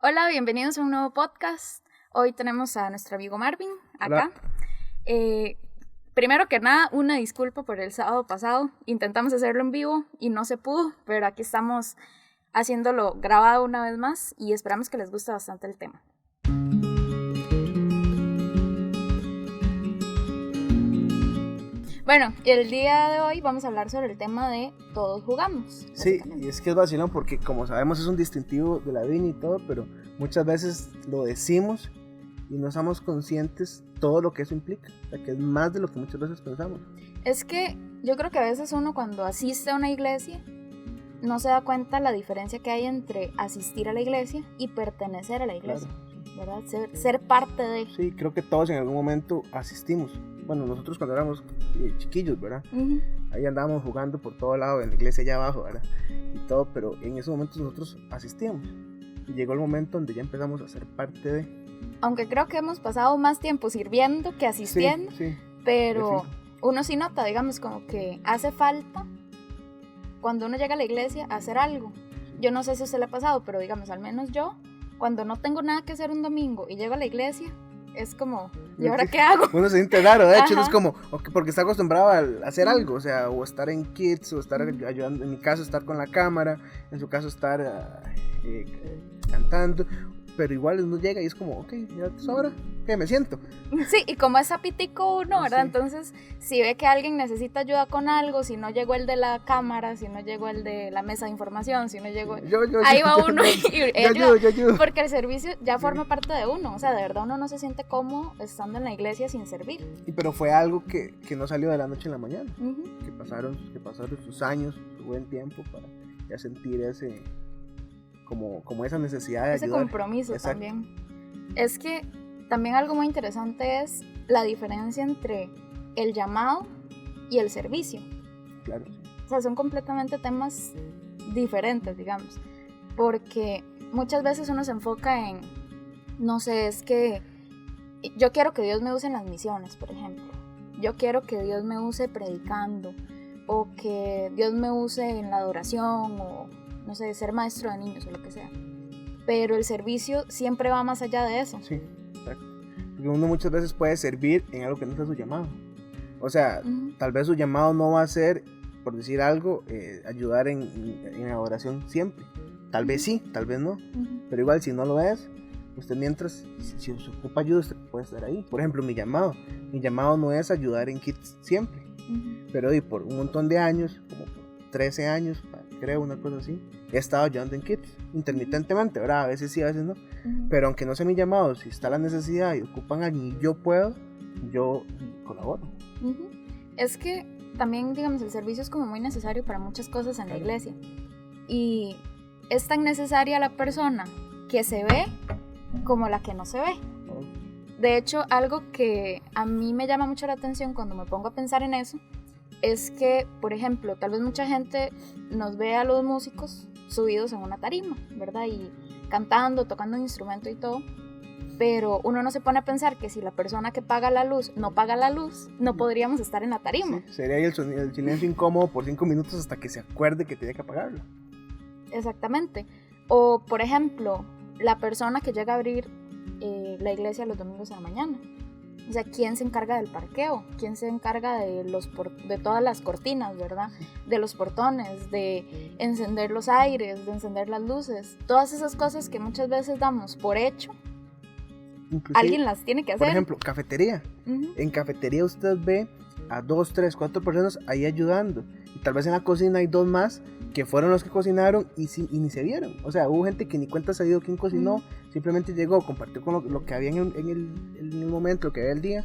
Hola, bienvenidos a un nuevo podcast. Hoy tenemos a nuestro amigo Marvin acá. Primero que nada, una disculpa por el sábado pasado. Intentamos hacerlo en vivo y no se pudo, pero aquí estamos haciéndolo grabado una vez más y esperamos que les guste bastante el tema. Bueno, el día de hoy vamos a hablar sobre el tema de todos jugamos. Sí, y es que es vacilón porque como sabemos es un distintivo de la viña y todo, pero muchas veces lo decimos y no somos conscientes todo lo que eso implica, o sea, que es más de lo que muchas veces pensamos. Es que yo creo que a veces uno cuando asiste a una iglesia no se da cuenta la diferencia que hay entre asistir a la iglesia y pertenecer a la iglesia, claro. ¿Verdad? Ser parte de... Sí, creo que todos en algún momento asistimos. Bueno, nosotros cuando éramos chiquillos, ¿verdad? Uh-huh. Ahí andábamos jugando por todo lado, en la iglesia allá abajo, ¿verdad? Y todo, pero en esos momentos nosotros asistíamos. Y llegó el momento donde ya empezamos a ser parte de... Aunque creo que hemos pasado más tiempo sirviendo que asistiendo, sí, pero uno sí nota, digamos, como que hace falta cuando uno llega a la iglesia hacer algo. Yo no sé si a usted le ha pasado, pero digamos, al menos yo, cuando no tengo nada que hacer un domingo y llego a la iglesia, es como, ¿y ahora qué hago? Uno se siente raro, de hecho, es como, porque está acostumbrado a hacer algo, o sea, o estar en kids, o estar ayudando, en mi caso estar con la cámara, en su caso estar cantando, pero igual uno llega y es como, ok, ya es hora, ¿qué me siento? Sí, y como es apitico uno, ¿verdad? Sí. Entonces, si ve que alguien necesita ayuda con algo, si no llegó el de la cámara, si no llegó el de la mesa de información, si no llegó... ahí va uno yo ayudo. Porque el servicio ya forma parte de uno, o sea, de verdad uno no se siente cómodo estando en la iglesia sin servir. Pero fue algo que no salió de la noche a la mañana, que pasaron sus años, su buen tiempo para ya sentir ese... Como esa necesidad de ese ayudar. Compromiso. Exacto. También. Es que también algo muy interesante es la diferencia entre el llamado y el servicio. Claro. O sea, son completamente temas diferentes, digamos, porque muchas veces uno se enfoca en, no sé, es que yo quiero que Dios me use en las misiones, por ejemplo. Yo quiero que Dios me use predicando, o que Dios me use en la adoración, o no sé, ser maestro de niños o lo que sea. Pero el servicio siempre va más allá de eso. Sí, exacto. Porque uno muchas veces puede servir en algo que no sea su llamado. O sea, tal vez su llamado no va a ser, por decir algo, ayudar en adoración siempre. Tal vez sí, tal vez no. Pero igual si no lo es, usted mientras, si se ocupa ayuda, usted puede estar ahí. Por ejemplo, mi llamado no es ayudar en kids siempre. Pero y por un montón de años, como por 13 años, creo, una cosa así, he estado ayudando en Kids, intermitentemente, ¿verdad? A veces sí, a veces no. Pero aunque no sea mi llamado, si está la necesidad y ocupan a alguien y yo puedo, yo colaboro. Es que también, digamos, el servicio es como muy necesario para muchas cosas en la iglesia. Y es tan necesaria la persona que se ve como la que no se ve. De hecho, algo que a mí me llama mucho la atención cuando me pongo a pensar en eso es que, por ejemplo, tal vez mucha gente nos ve a los músicos subidos en una tarima, ¿verdad? Y cantando, tocando un instrumento y todo. Pero uno no se pone a pensar que si la persona que paga la luz no paga la luz, no podríamos estar en la tarima. Sí, sería ahí el silencio incómodo por 5 minutos hasta que se acuerde que tenía que apagarlo. Exactamente. O, por ejemplo, la persona que llega a abrir la iglesia los domingos a la mañana. O sea, ¿quién se encarga del parqueo? ¿Quién se encarga de todas las cortinas, ¿verdad? De los portones, de encender los aires, de encender las luces. Todas esas cosas que muchas veces damos por hecho. Inclusive, alguien las tiene que hacer. Por ejemplo, cafetería. En cafetería usted ve a 2, 3, 4 personas ahí ayudando. Y tal vez en la cocina hay 2 más que fueron los que cocinaron y ni se vieron. O sea, hubo gente que ni cuenta se dio quién cocinó, simplemente llegó, compartió con lo que había en el momento, lo que había el día,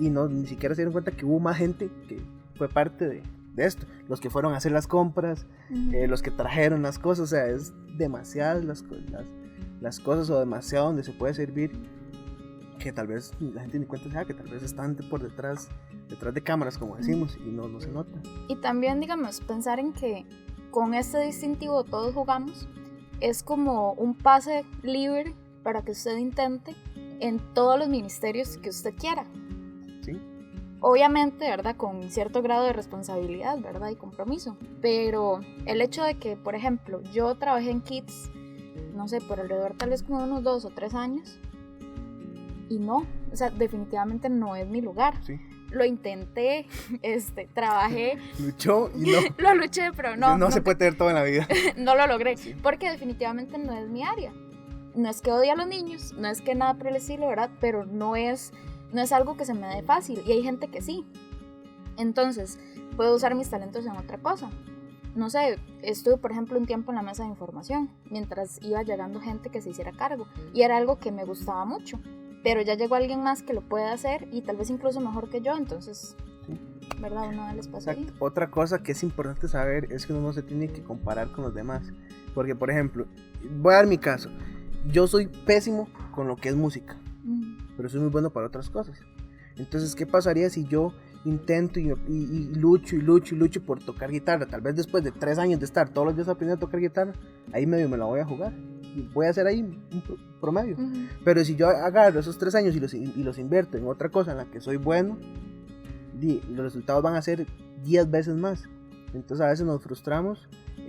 y ni siquiera se dieron cuenta que hubo más gente que fue parte de esto. Los que fueron a hacer las compras, los que trajeron las cosas, o sea, es demasiadas las cosas o demasiado donde se puede servir que tal vez la gente ni cuenta se da, que tal vez están por detrás de cámaras, como decimos, y no se nota. Y también, digamos, pensar en que con este distintivo todos jugamos, es como un pase libre para que usted intente en todos los ministerios que usted quiera. Sí. Obviamente, ¿verdad? Con cierto grado de responsabilidad, ¿verdad? Y compromiso. Pero el hecho de que, por ejemplo, yo trabajé en Kids, no sé, por alrededor tal vez como unos 2 o 3 años, y no, o sea, definitivamente no es mi lugar. Sí. Lo intenté, trabajé. Luchó y no. Lo luché, pero no. No se puede tener todo en la vida. No lo logré, sí. Porque definitivamente no es mi área. No es que odie a los niños, no es que nada por el estilo, ¿verdad? Pero no es algo que se me dé fácil, y hay gente que sí. Entonces, puedo usar mis talentos en otra cosa. No sé, estuve, por ejemplo, un tiempo en la mesa de información, mientras iba llegando gente que se hiciera cargo, y era algo que me gustaba mucho. Pero ya llegó alguien más que lo puede hacer y tal vez incluso mejor que yo, entonces, sí. ¿Verdad? Uno da el espacio ahí. Otra cosa que es importante saber es que uno no se tiene que comparar con los demás. Porque, por ejemplo, voy a dar mi caso. Yo soy pésimo con lo que es música, pero soy muy bueno para otras cosas. Entonces, ¿qué pasaría si yo intento y lucho por tocar guitarra? Tal vez después de 3 años de estar todos los días aprendiendo a tocar guitarra, ahí medio me la voy a jugar. Y voy a hacer ahí un promedio. Pero si yo agarro esos 3 años y los invierto en otra cosa en la que soy bueno, los resultados van a ser 10 veces más. Entonces a veces nos frustramos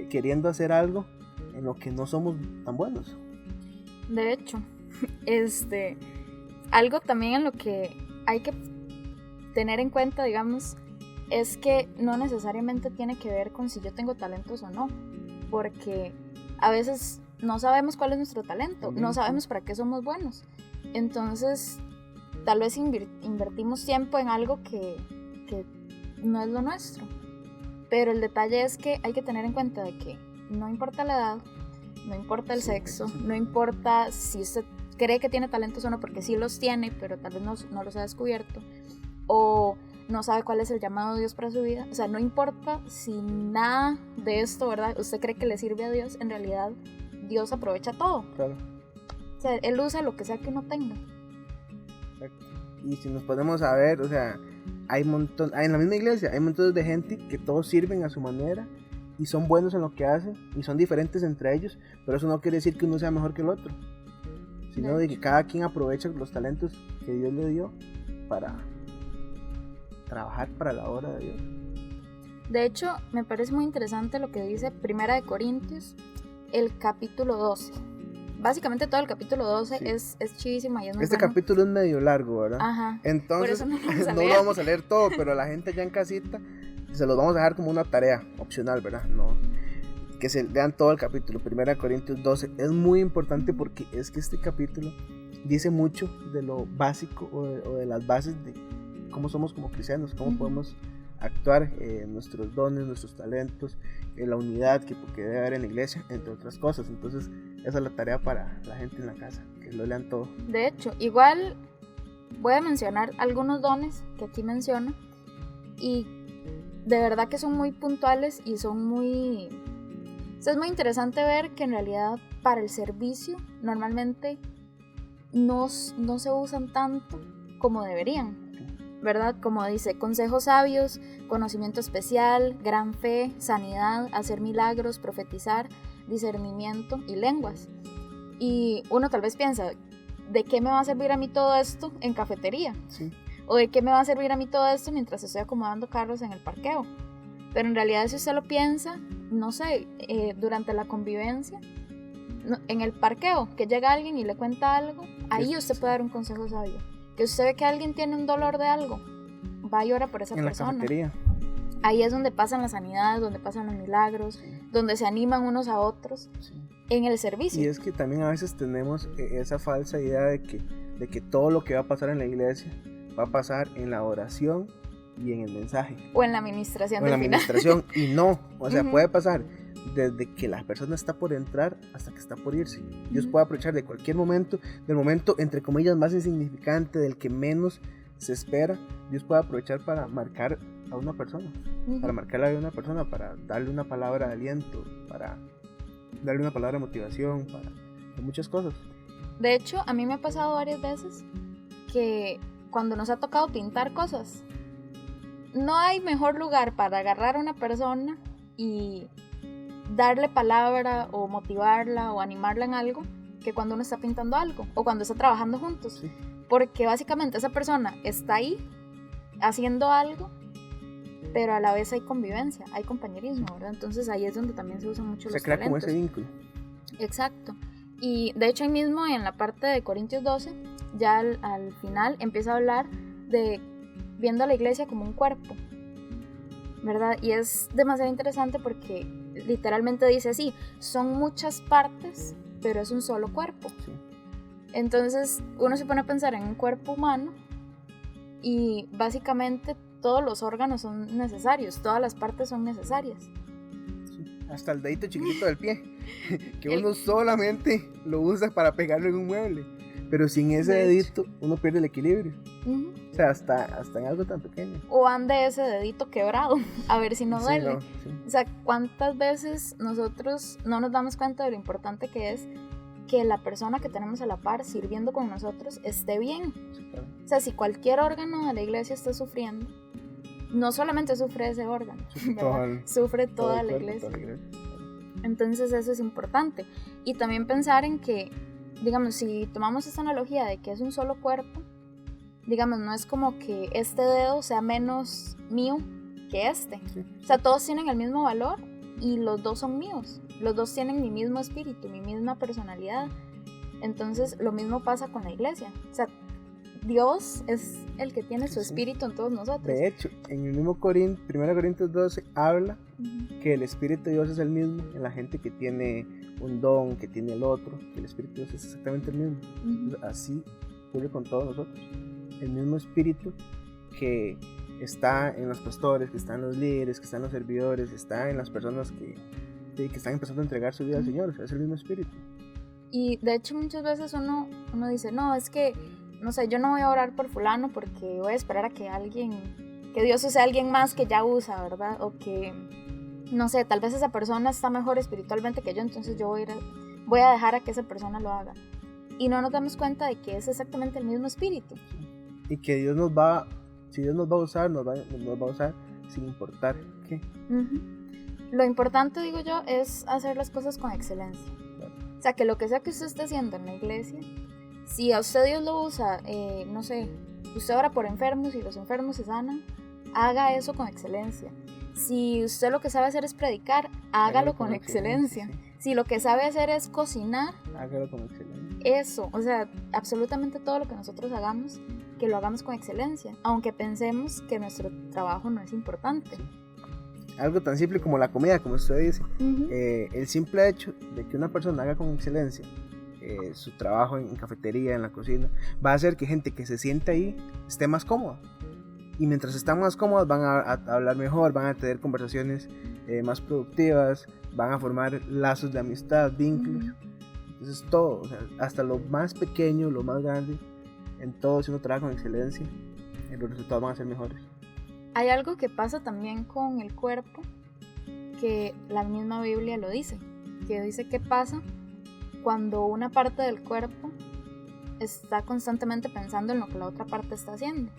queriendo hacer algo en lo que no somos tan buenos. De hecho, algo también en lo que hay que tener en cuenta, digamos, es que no necesariamente tiene que ver con si yo tengo talentos o no, porque a veces no sabemos cuál es nuestro talento, no sabemos para qué somos buenos. Entonces, tal vez invertimos tiempo en algo que no es lo nuestro. Pero el detalle es que hay que tener en cuenta de que no importa la edad, no importa el sexo, no importa si usted cree que tiene talentos o no, porque sí los tiene, pero tal vez no los ha descubierto, o no sabe cuál es el llamado de Dios para su vida. O sea, no importa si nada de esto, ¿verdad? Usted cree que le sirve a Dios, en realidad Dios aprovecha todo. Claro. O sea, Él usa lo que sea que uno tenga. Exacto. Y si nos podemos saber, o sea, en la misma iglesia hay montones de gente que todos sirven a su manera y son buenos en lo que hacen y son diferentes entre ellos, pero eso no quiere decir que uno sea mejor que el otro, sino de que cada quien aprovecha los talentos que Dios le dio para trabajar para la obra de Dios. De hecho, me parece muy interesante lo que dice 1 Corintios, el capítulo 12. Básicamente todo el capítulo 12 sí. es chivísimo y es muy Este bueno. Capítulo es medio largo, ¿verdad? Ajá. Entonces, no lo vamos a leer todo, pero la gente ya en casita se los vamos a dejar como una tarea opcional, ¿verdad? No, que se lean todo el capítulo, 1 Corintios 12. Es muy importante porque es que este capítulo dice mucho de lo básico o de las bases de cómo somos como cristianos, cómo podemos actuar nuestros dones, nuestros talentos, la unidad que debe haber en la iglesia, entre otras cosas. Entonces esa es la tarea para la gente en la casa, que lo lean todo. De hecho, igual voy a mencionar algunos dones que aquí menciono y de verdad que son muy puntuales y son muy... O sea, es muy interesante ver que en realidad para el servicio normalmente no se usan tanto como deberían, ¿verdad? Como dice, consejos sabios, conocimiento especial, gran fe, sanidad, hacer milagros, profetizar, discernimiento y lenguas. Y uno tal vez piensa, ¿de qué me va a servir a mí todo esto en cafetería? Sí. ¿O de qué me va a servir a mí todo esto mientras estoy acomodando carros en el parqueo? Pero en realidad, si usted lo piensa, no sé, durante la convivencia, en el parqueo, que llega alguien y le cuenta algo, ahí usted puede dar un consejo sabio. Que usted ve que alguien tiene un dolor de algo, va y ora por esa persona. En la cafetería. Ahí es donde pasan las sanidades, donde pasan los milagros, donde se animan unos a otros en el servicio. Y es que también a veces tenemos esa falsa idea de que todo lo que va a pasar en la iglesia va a pasar en la oración y en el mensaje. O en la administración. O en la administración, y no, o sea, puede pasar desde que la persona está por entrar hasta que está por irse. Dios puede aprovechar de cualquier momento, del momento entre comillas más insignificante, del que menos se espera. Dios puede aprovechar para marcar a una persona, para marcar la vida de una persona, para darle una palabra de aliento, para darle una palabra de motivación, para muchas cosas. De hecho, a mí me ha pasado varias veces que cuando nos ha tocado pintar cosas, no hay mejor lugar para agarrar a una persona y darle palabra o motivarla o animarla en algo que cuando uno está pintando algo o cuando está trabajando juntos. Sí. Porque básicamente esa persona está ahí haciendo algo, pero a la vez hay convivencia, hay compañerismo, ¿verdad? Entonces ahí es donde también se usan mucho los talentos. Se crea como ese vínculo. Exacto. Y de hecho ahí mismo en la parte de Corintios 12, ya al final empieza a hablar de viendo a la iglesia como un cuerpo, ¿verdad? Y es demasiado interesante porque literalmente dice así, son muchas partes, pero es un solo cuerpo. Sí. Entonces uno se pone a pensar en un cuerpo humano y básicamente todos los órganos son necesarios, todas las partes son necesarias. Sí. Hasta el dedito chiquito del pie, que uno solamente lo usa para pegarlo en un mueble, pero sin ese dedito uno pierde el equilibrio. O sea, hasta en algo tan pequeño. O ande ese dedito quebrado, a ver si no duele. Sí. O sea, ¿cuántas veces nosotros no nos damos cuenta de lo importante que es que la persona que tenemos a la par sirviendo con nosotros esté bien? Sí, claro. O sea, si cualquier órgano de la iglesia está sufriendo, no solamente sufre ese órgano, sufre toda la iglesia. Entonces eso es importante. Y también pensar en que, digamos, si tomamos esta analogía de que es un solo cuerpo, digamos, no es como que este dedo sea menos mío que este. Sí. O sea, todos tienen el mismo valor y los dos son míos. Los dos tienen mi mismo espíritu, mi misma personalidad. Entonces, lo mismo pasa con la iglesia. O sea, Dios es el que tiene su espíritu en todos nosotros. De hecho, en el mismo 1 Corintios 12 habla que el espíritu de Dios es el mismo en la gente que tiene un don, que tiene el otro, que el espíritu de Dios es exactamente el mismo. Entonces, así ocurre con todos nosotros. El mismo espíritu que está en los pastores, que está en los líderes, que está en los servidores, está en las personas que están empezando a entregar su vida al Señor. O sea, es el mismo espíritu. Y de hecho muchas veces uno dice, no, es que, no sé, yo no voy a orar por fulano porque voy a esperar a que Dios use a alguien más que ya usa, ¿verdad? O que, no sé, tal vez esa persona está mejor espiritualmente que yo, entonces yo voy a dejar a que esa persona lo haga. Y no nos damos cuenta de que es exactamente el mismo espíritu. Y que Dios si Dios nos va a usar, nos va a usar sin importar qué. Lo importante, digo yo, es hacer las cosas con excelencia. Claro. O sea, que lo que sea que usted esté haciendo en la iglesia, si a usted Dios lo usa, no sé, usted ora por enfermos y los enfermos se sanan, haga eso con excelencia. Si usted lo que sabe hacer es predicar, hágalo con excelencia. Sí. Si lo que sabe hacer es cocinar, hágalo con excelencia. Eso, o sea, absolutamente todo lo que nosotros hagamos, que lo hagamos con excelencia, aunque pensemos que nuestro trabajo no es importante. Sí. Algo tan simple como la comida, como usted dice, el simple hecho de que una persona haga con excelencia su trabajo en cafetería, en la cocina, va a hacer que gente que se siente ahí esté más cómoda. y mientras están más cómodas van a hablar mejor, van a tener conversaciones más productivas, van a formar lazos de amistad, vínculos. Entonces todo, o sea, hasta lo más pequeño, lo más grande, en todo, si uno trabaja con excelencia, los resultados van a ser mejores. Hay algo que pasa también con el cuerpo, que la misma Biblia lo dice, que dice qué pasa cuando una parte del cuerpo está constantemente pensando en lo que la otra parte está haciendo,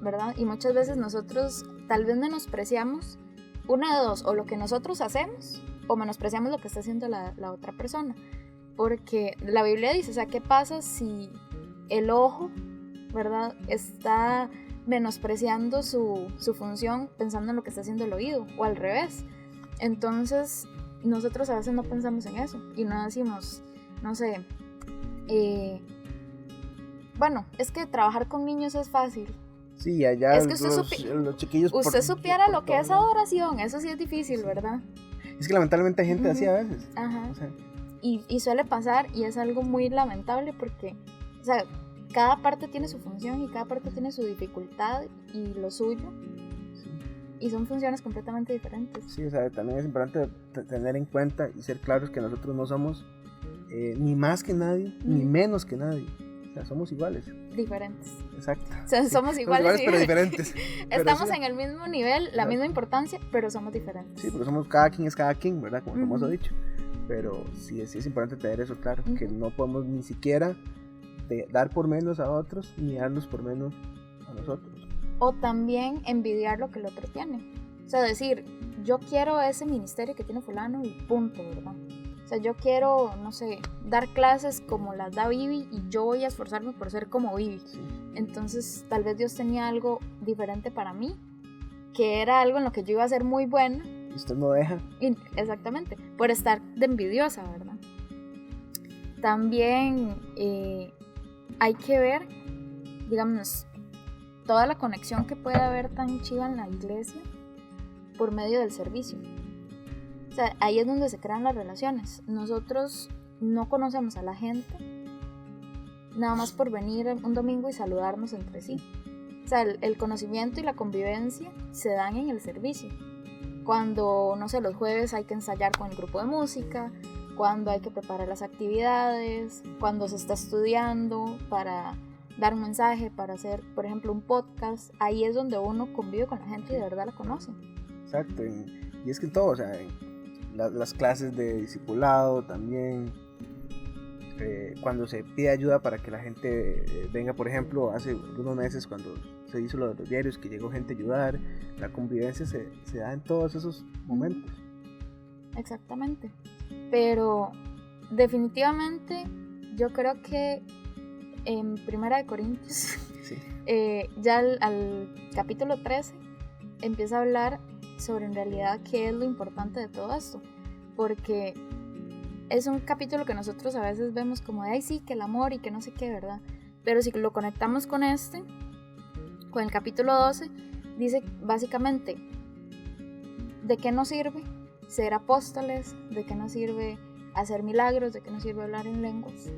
¿verdad? Y muchas veces nosotros tal vez menospreciamos una de dos, o lo que nosotros hacemos, o menospreciamos lo que está haciendo la otra persona, porque la Biblia dice, o sea, ¿qué pasa si el ojo, ¿verdad?, está menospreciando su función pensando en lo que está haciendo el oído, o al revés? Entonces nosotros a veces no pensamos en eso y no decimos, no sé, bueno, es que trabajar con niños es fácil. Sí, allá es que los chiquillos usted supiera lo que es adoración, eso sí es difícil, sí, ¿verdad? Es que lamentablemente hay gente así a veces. Ajá. O sea, y suele pasar, y es algo muy lamentable porque, o sea, cada parte tiene su función y cada parte tiene su dificultad y lo suyo. Sí. Y son funciones completamente diferentes. Sí, o sea, también es importante tener en cuenta y ser claros que nosotros no somos ni más que nadie, ni menos que nadie. O sea, somos iguales. Diferentes. Exacto. O sea, somos iguales, pero diferentes. Estamos pero sí, en el mismo nivel, la misma importancia, pero somos diferentes. Sí, pero somos cada quien es cada quien, ¿verdad? Como hemos dicho. Pero sí es importante tener eso claro, que no podemos ni siquiera dar por menos a otros, ni darnos por menos a nosotros. O también envidiar lo que el otro tiene. O sea, decir, yo quiero ese ministerio que tiene fulano y punto, ¿verdad? O sea, yo quiero, no sé, dar clases como las da Vivi y yo voy a esforzarme por ser como Vivi. Sí. Entonces, tal vez Dios tenía algo diferente para mí, que era algo en lo que yo iba a ser muy buena. Y usted no deja. Exactamente, por estar de envidiosa, ¿verdad? También hay que ver, digamos, toda la conexión que puede haber tan chiva en la iglesia por medio del servicio. O sea, ahí es donde se crean las relaciones. Nosotros no conocemos a la gente nada más por venir un domingo y saludarnos entre sí. O sea, el conocimiento y la convivencia se dan en el servicio. Cuando, no sé, los jueves hay que ensayar con el grupo de música, cuando hay que preparar las actividades, cuando se está estudiando para dar un mensaje, para hacer, por ejemplo, un podcast, ahí es donde uno convive con la gente y de verdad la conoce. Exacto, y es que todo, o sea, las clases de discipulado también, cuando se pide ayuda para que la gente venga, por ejemplo, hace unos meses cuando se hizo lo de los diarios, que llegó gente a ayudar, la convivencia se da en todos esos momentos. Exactamente, pero definitivamente yo creo que en Primera de Corintios, sí. Ya al capítulo 13 empieza a hablar sobre en realidad qué es lo importante de todo esto, porque es un capítulo que nosotros a veces vemos como de, ay sí, que el amor y que no sé qué, ¿verdad? Pero si lo conectamos con con el capítulo 12, dice básicamente, ¿de qué nos sirve ser apóstoles? ¿De qué nos sirve hacer milagros? ¿De qué nos sirve hablar en lenguas?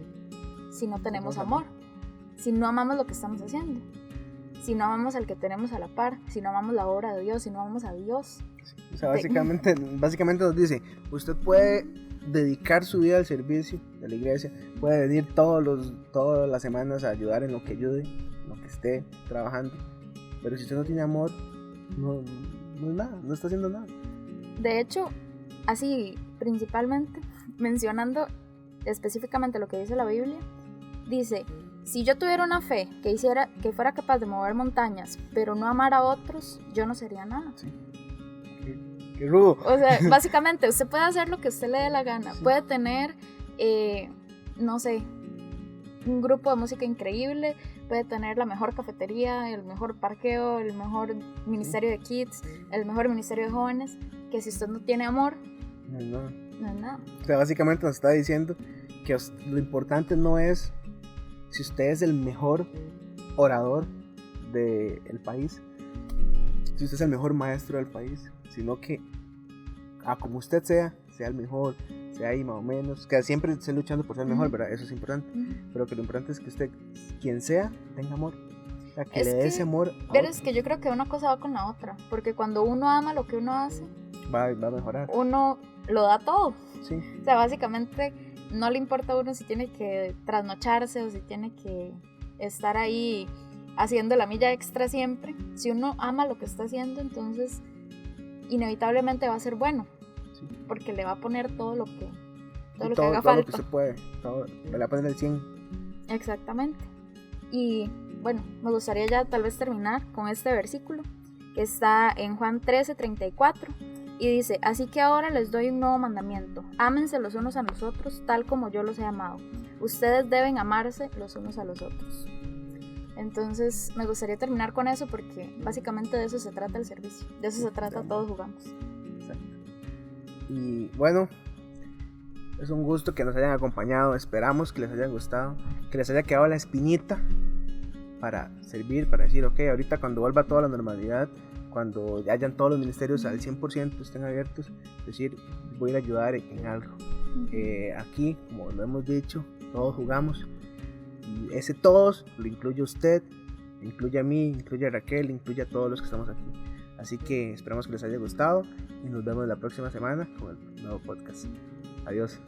Si no tenemos amor, si no amamos lo que estamos haciendo, si no amamos al que tenemos a la par, si no amamos la obra de Dios, si no amamos a Dios. O sea, básicamente nos dice, usted puede dedicar su vida al servicio de la iglesia, puede venir todas las semanas a ayudar en lo que ayude, en lo que esté trabajando, pero si usted no tiene amor, no es nada, no está haciendo nada. De hecho, así principalmente, mencionando específicamente lo que dice la Biblia, dice, si yo tuviera una fe que fuera capaz de mover montañas, pero no amar a otros, yo no sería nada. Sí. Qué rudo. O sea, básicamente, usted puede hacer lo que usted le dé la gana. Sí. Puede tener, no sé, un grupo de música increíble, puede tener la mejor cafetería, el mejor parqueo, el mejor ministerio de kids, el mejor ministerio de jóvenes, que si usted no tiene amor, no es nada. No es nada. O sea, básicamente nos está diciendo que lo importante no es si usted es el mejor orador del país, si usted es el mejor maestro del país, sino que como usted sea el mejor, sea ahí más o menos, que siempre esté luchando por ser mejor, ¿verdad? Eso es importante, pero que lo importante es que usted, quien sea, tenga amor. O sea, que le dé ese amor. Pero es que yo creo que una cosa va con la otra, porque cuando uno ama lo que uno hace, va a mejorar. Uno lo da todo. Sí. O sea, básicamente no le importa a uno si tiene que trasnocharse o si tiene que estar ahí haciendo la milla extra siempre. Si uno ama lo que está haciendo, entonces inevitablemente va a ser bueno, sí, porque le va a poner todo lo que haga falta. Todo lo que se puede, le va a poner el 100. Exactamente. Y bueno, me gustaría ya tal vez terminar con este versículo que está en Juan 13:34 y dice: así que ahora les doy un nuevo mandamiento, ámense los unos a los otros tal como yo los he amado. Ustedes deben amarse los unos a los otros. Entonces me gustaría terminar con eso porque básicamente de eso se trata el servicio, de eso se trata Todos Jugamos. Exacto. Y bueno, es un gusto que nos hayan acompañado, esperamos que les haya gustado, que les haya quedado la espinita para servir, para decir, ok, ahorita cuando vuelva toda la normalidad, cuando hayan todos los ministerios al 100% estén abiertos, decir, voy a ir a ayudar en algo. Aquí, como lo hemos dicho, todos jugamos. Y ese todos lo incluye usted, incluye a mí, incluye a Raquel, incluye a todos los que estamos aquí. Así que esperamos que les haya gustado y nos vemos la próxima semana con el nuevo podcast. Adiós.